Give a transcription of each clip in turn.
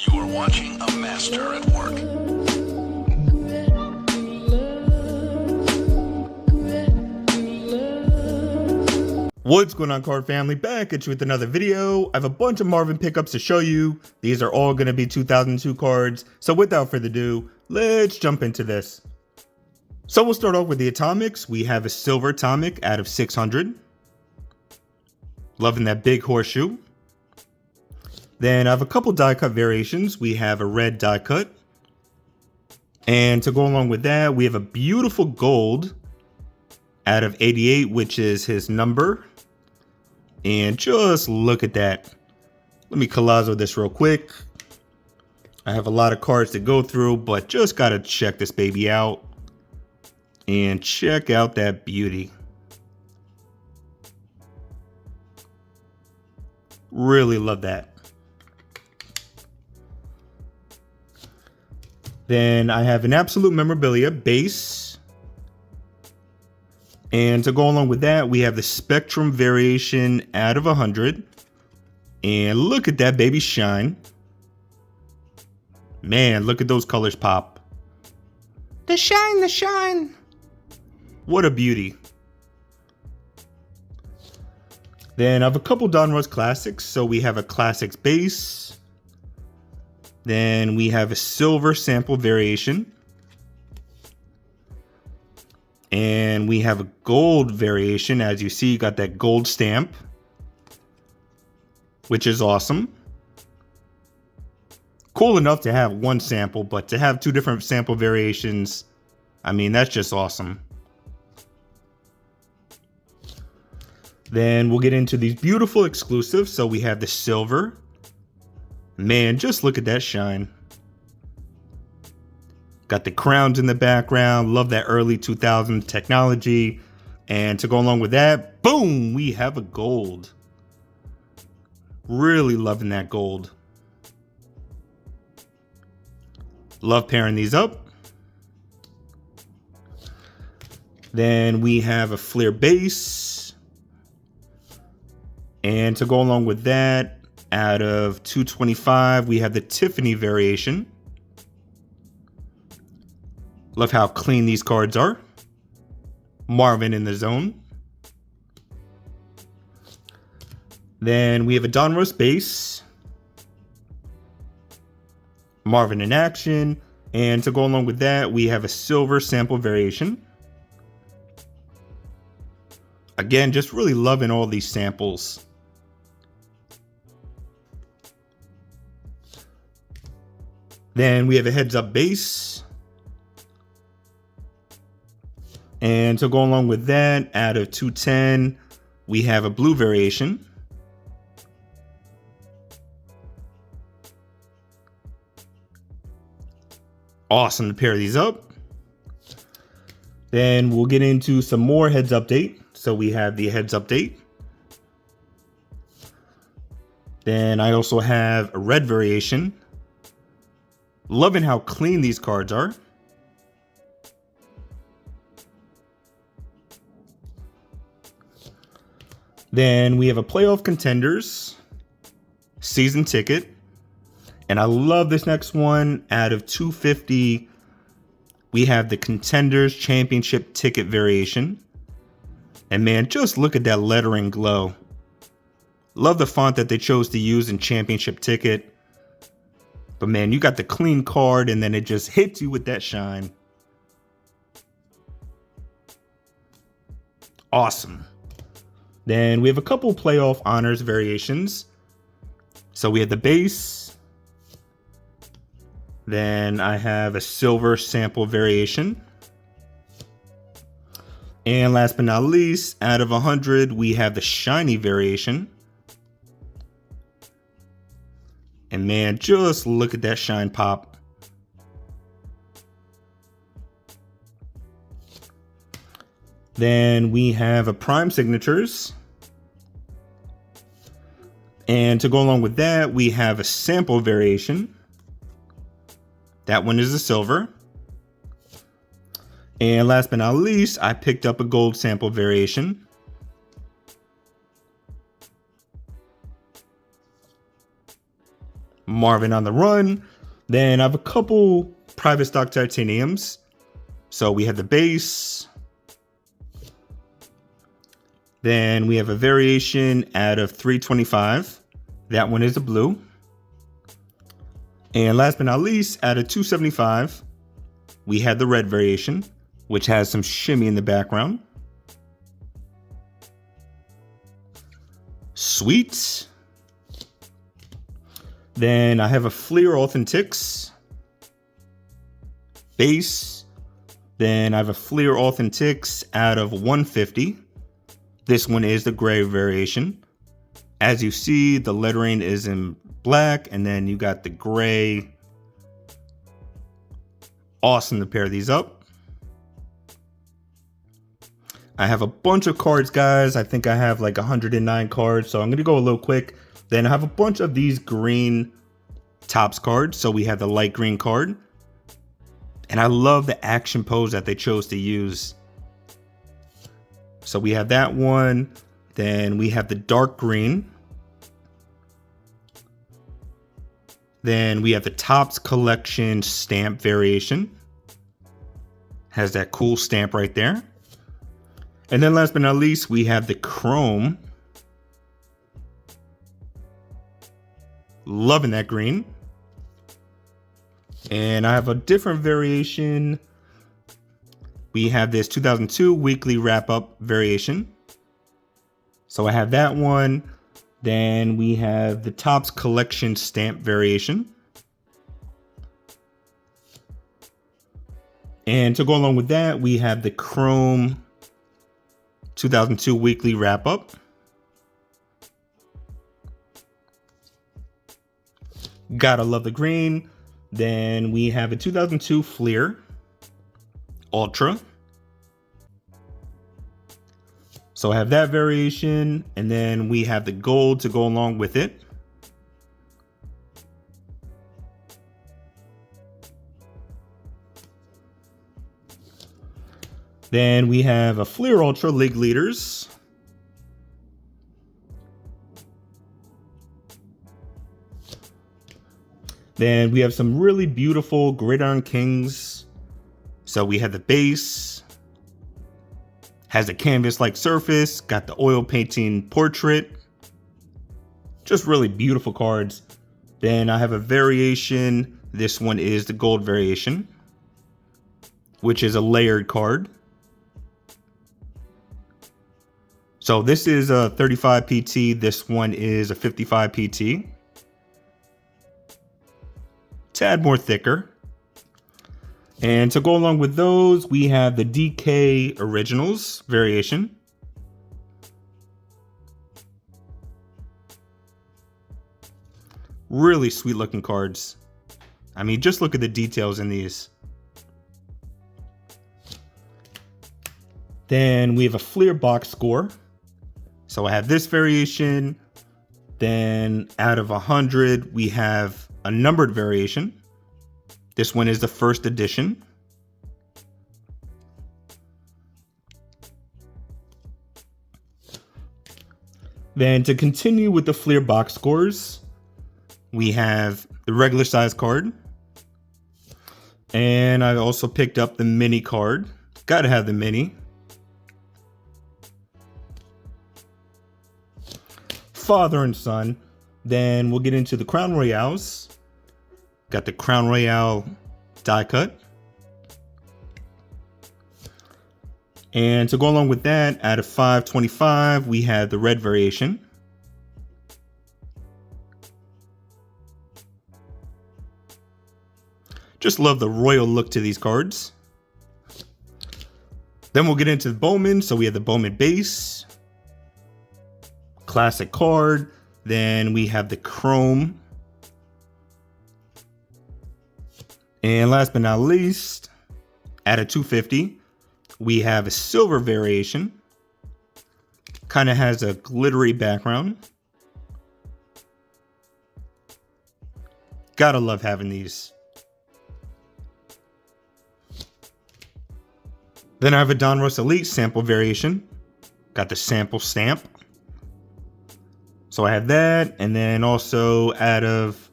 You are watching a master at work. What's going on, card family? Back at you with another video. I have a bunch of Marvin pickups to show you. These are all going to be 2002 cards. So without further ado, let's jump into this. So we'll start off with the atomics. We have a silver atomic out of 600. Loving that big horseshoe. Then I have a couple die cut variations. We have a red die cut. And to go along with that, we have a beautiful gold out of 88, which is his number. And just look at that. Let me collage this real quick. I have a lot of cards to go through, but just gotta check this baby out. And check out that beauty. Really love that. Then I have an absolute memorabilia base. And to go along with that, we have the spectrum variation out of 100. And look at that baby shine. Man, look at those colors pop. The shine, the shine. What a beauty. Then I have a couple Donruss classics. So we have a classics base. Then we have a silver sample variation. And we have a gold variation. As you see, you got that gold stamp, which is awesome. Cool enough to have one sample, but to have two different sample variations, I mean, that's just awesome. Then we'll get into these beautiful exclusives. So we have the silver. Man, just look at that shine. Got the crowns in the background. Love that early 2000 technology. And to go along with that, boom, we have a gold. Really loving that gold. Love pairing these up. Then we have a Fleer base. And to go along with that, out of 225, we have the Tiffany variation. Love how clean these cards are. Marvin in the zone. Then we have a Donruss base. Marvin in action. And to go along with that, we have a silver sample variation. Again, just really loving all these samples. Then we have a heads up base. And to go along with that, out of 210, we have a blue variation. Awesome to pair these up. Then we'll get into some more heads update. So we have the heads update. Then I also have a red variation. Loving how clean these cards are. Then we have a playoff contenders season ticket. And I love this next one. Out of 250, we have the contenders championship ticket variation. And man, just look at that lettering glow. Love the font that they chose to use in championship ticket. But man, you got the clean card and then it just hits you with that shine. Awesome. Then we have a couple playoff honors variations. So we have the base. Then I have a silver sample variation. And last but not least, out of 100, we have the shiny variation. And man, just look at that shine pop. Then we have a prime signatures. And to go along with that, we have a sample variation. That one is a silver. And last but not least, I picked up a gold sample variation. Marvin on the run. Then I have a couple private stock titaniums. So we have the base. Then we have a variation out of 325. That one is a blue. And last but not least, out of 275, we had the red variation, which has some shimmy in the background. Sweet. Then I have a Fleer Authentics base. Then I have a Fleer Authentics out of 150. This one is the gray variation. As you see, the lettering is in black, and then you got the gray. Awesome to pair these up. I have a bunch of cards, guys. I think I have like 109 cards, so I'm gonna go a little quick. Then I have a bunch of these green Topps cards. So we have the light green card. And I love the action pose that they chose to use. So we have that one. Then we have the dark green. Then we have the Topps Collection stamp variation. Has that cool stamp right there. And then last but not least, we have the chrome. Loving that green. And I have a different variation. We have this 2002 weekly wrap-up variation. So I have that one. Then we have the Topps Collection stamp variation. And to go along with that, we have the chrome 2002 weekly wrap-up. Gotta love the green. Then we have a 2002 Fleer Ultra. So I have that variation, and then we have the gold to go along with it. Then we have a Fleer Ultra League Leaders. Then we have some really beautiful Gridiron Kings. So we have the base. Has a canvas-like surface. Got the oil painting portrait. Just really beautiful cards. Then I have a variation. This one is the gold variation, which is a layered card. So this is a 35 PT. This one is a 55 PT. Tad more thicker. And to go along with those, we have the DK Originals variation. Really sweet looking cards. I mean, just look at the details in these. Then we have a Fleer box score. So I have this variation. Then out of 100, we have a numbered variation. This one is the first edition. Then to continue with the Fleer box scores, we have the regular size card. And I also picked up the mini card. Gotta have the mini. Father and son. Then we'll get into the Crown Royales. Got the Crown Royale die cut. And to go along with that, out of 525, we have the red variation. Just love the royal look to these cards. Then we'll get into the Bowman. So we have the Bowman base. Classic card. Then we have the chrome. And last but not least, at a 250, we have a silver variation. Kind of has a glittery background. Gotta love having these. Then I have a Donruss Elite sample variation. Got the sample stamp. So I have that, and then also out of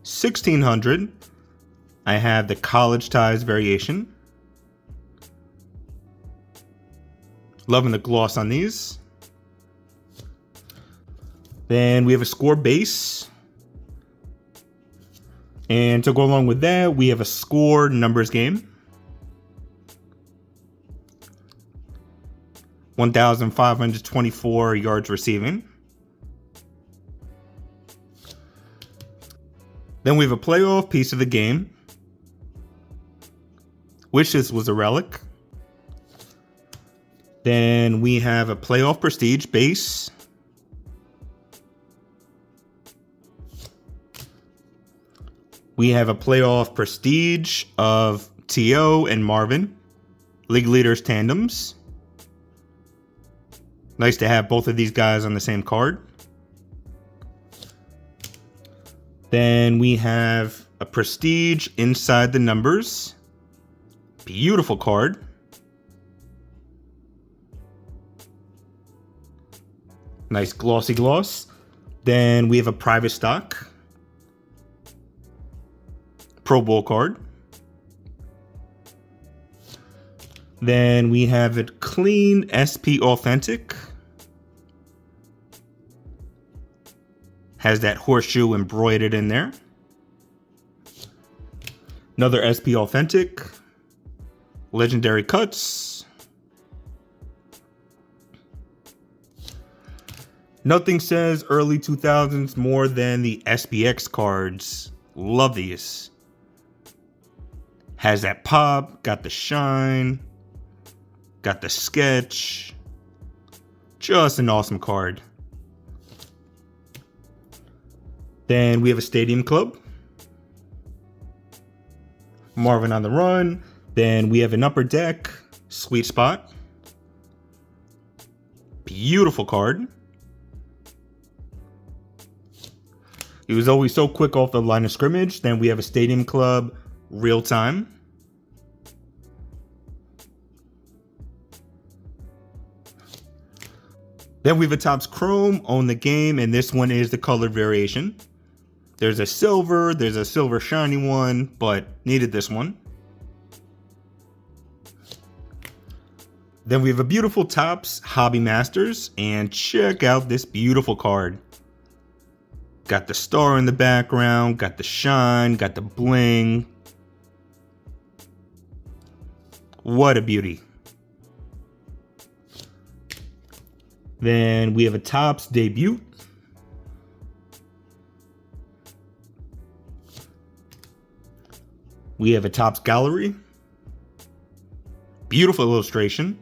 1600, I have the College Ties variation. Loving the gloss on these. Then we have a score base. And to go along with that, we have a score numbers game. 1,524 yards receiving. Then we have a playoff piece of the game. Wish this was a relic. Then we have a playoff prestige base. We have a playoff prestige of T.O. and Marvin, league leaders tandems. Nice to have both of these guys on the same card. Then we have a prestige inside the numbers. Beautiful card. Nice glossy gloss. Then we have a private stock. Pro Bowl card. Then we have a clean SP Authentic. Has that horseshoe embroidered in there. Another SP Authentic. Legendary cuts. Nothing says early 2000s more than the SPX cards. Love these. Has that pop, got the shine, got the sketch. Just an awesome card. Then we have a Stadium Club. Marvin on the run. Then we have an Upper Deck Sweet Spot. Beautiful card. He was always so quick off the line of scrimmage. Then we have a Stadium Club Real Time. Then we have a Topps Chrome Own the Game, and this one is the colored variation. There's a silver shiny one, but needed this one. Then we have a beautiful Topps Hobby Masters, and check out this beautiful card. Got the star in the background, got the shine, got the bling. What a beauty. Then we have a Topps Debut. We have a Topps Gallery. Beautiful illustration.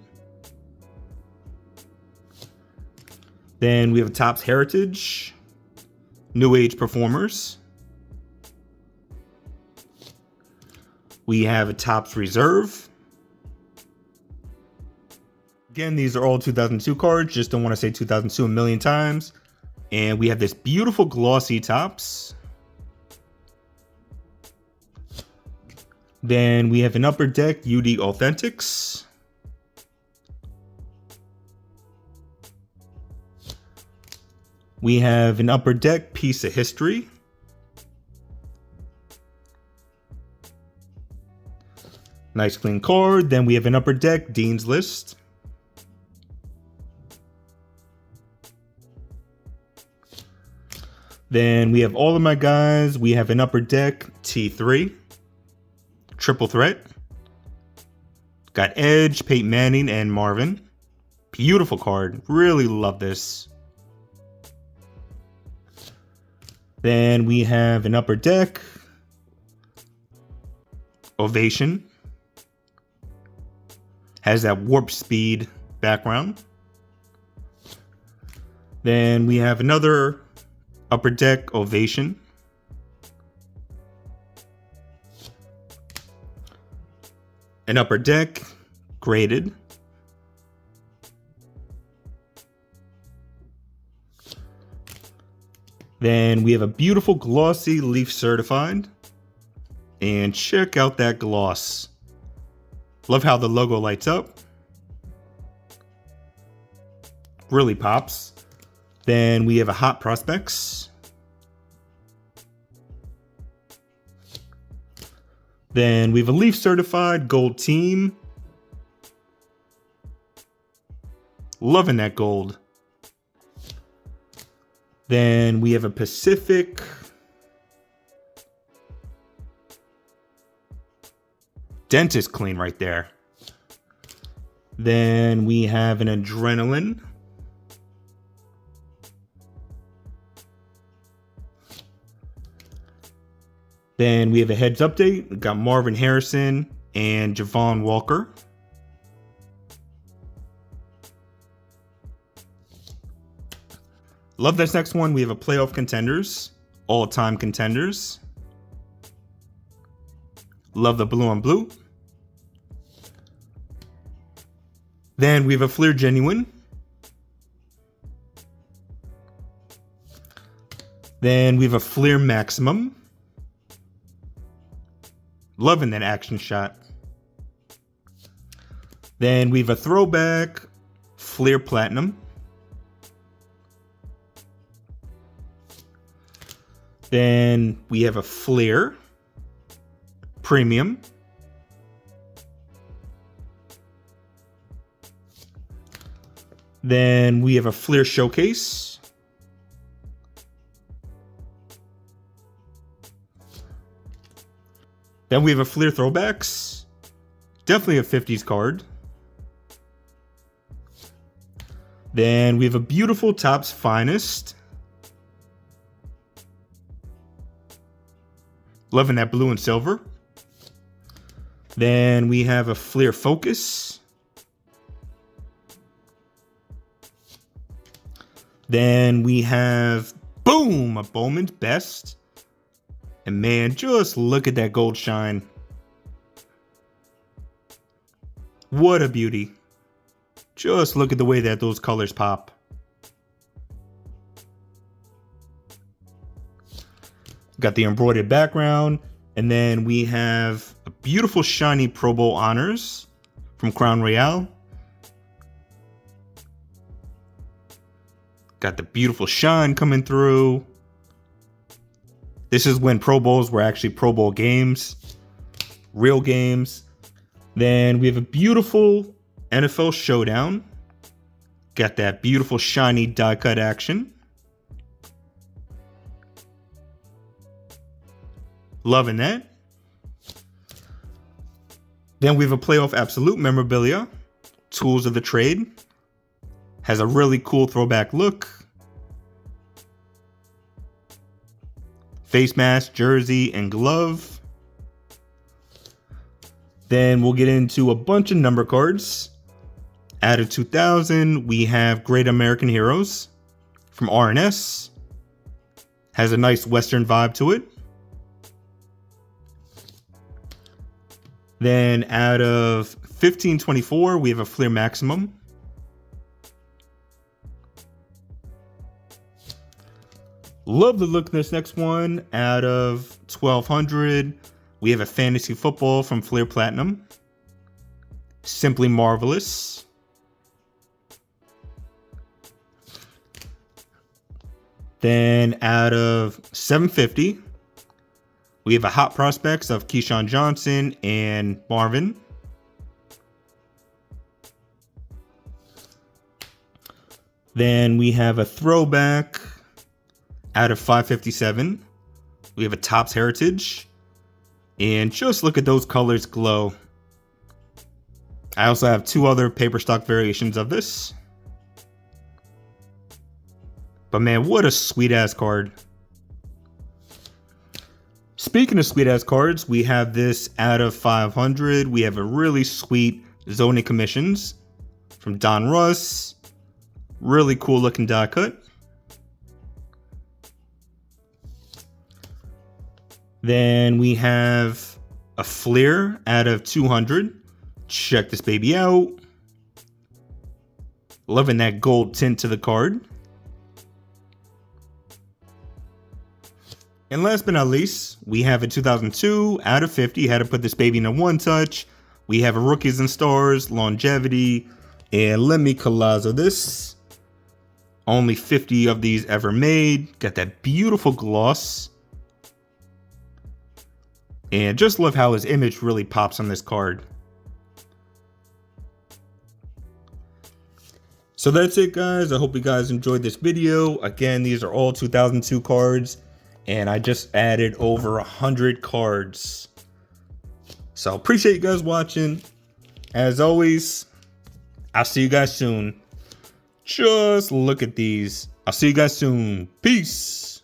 Then we have a Topps Heritage. New Age Performers. We have a Topps Reserve. Again, these are all 2002 cards. Just don't want to say 2002 a million times. And we have this beautiful glossy Topps. Then we have an Upper Deck UD Authentics. We have an Upper Deck Piece of History. Nice clean card. Then we have an Upper Deck Dean's List. Then we have all of my guys. We have an Upper Deck T3. Triple threat. Got Edge, Peyton Manning, and Marvin. Beautiful card. Really love this. Then we have an Upper Deck Ovation. Has that warp speed background. Then we have another Upper Deck Ovation. An Upper Deck Graded. Then we have a beautiful glossy Leaf Certified. And check out that gloss. Love how the logo lights up. Really pops. Then we have a Hot Prospects. Then we have a Leaf Certified Gold Team. Loving that gold. Then we have a Pacific. Dentist clean right there. Then we have an Adrenaline. Then we have a Heads Update. We've got Marvin Harrison and Javon Walker. Love this next one. We have a Playoff Contenders. All-time contenders. Love the blue on blue. Then we have a Fleer Genuine. Then we have a Fleer Maximum. Loving that action shot. Then we have a throwback Fleer Platinum. Then we have a Fleer Premium. Then we have a Fleer Showcase. Then we have a Fleer Throwbacks. Definitely a 50s card. Then we have a beautiful Topps Finest. Loving that blue and silver. Then we have a Fleer Focus. Then we have, boom, a Bowman's Best. And man, just look at that gold shine. What a beauty. Just look at the way that those colors pop. Got the embroidered background. And then we have a beautiful shiny Pro Bowl honors from Crown Royale. Got the beautiful shine coming through. This is when Pro Bowls were actually Pro Bowl games. Real games. Then we have a beautiful NFL Showdown. Got that beautiful shiny die cut action. Loving that. Then we have a Playoff Absolute Memorabilia. Tools of the Trade. Has a really cool throwback look. Face mask, jersey, and glove. Then we'll get into a bunch of number cards. Out of 2000, we have Great American Heroes from R&S. Has a nice Western vibe to it. Then out of 1524, we have a Fleer Maximum. Love the look of this next one. Out of 1200, we have a Fantasy Football from Fleer Platinum. Simply marvelous. Then out of 750, we have a Hot Prospects of Keyshawn Johnson and Marvin. Then we have a throwback out of 557. We have a Topps Heritage. And just look at those colors glow. I also have two other paper stock variations of this. But man, what a sweet ass card. Speaking of sweet ass cards, we have this out of 500. We have a really sweet Zoning Commissions from Don Russ. Really cool looking die cut. Then we have a Fleer out of 200. Check this baby out. Loving that gold tint to the card. And last but not least, we have a 2002 out of 50. Had to put this baby in a one touch. We have a Rookies and Stars, Longevity, and let me collage this. Only 50 of these ever made. Got that beautiful gloss. And just love how his image really pops on this card. So that's it, guys. I hope you guys enjoyed this video. Again, these are all 2002 cards, and I just added over 100 cards. So appreciate you guys watching. As always, I'll see you guys soon. Just look at these. I'll see you guys soon. Peace.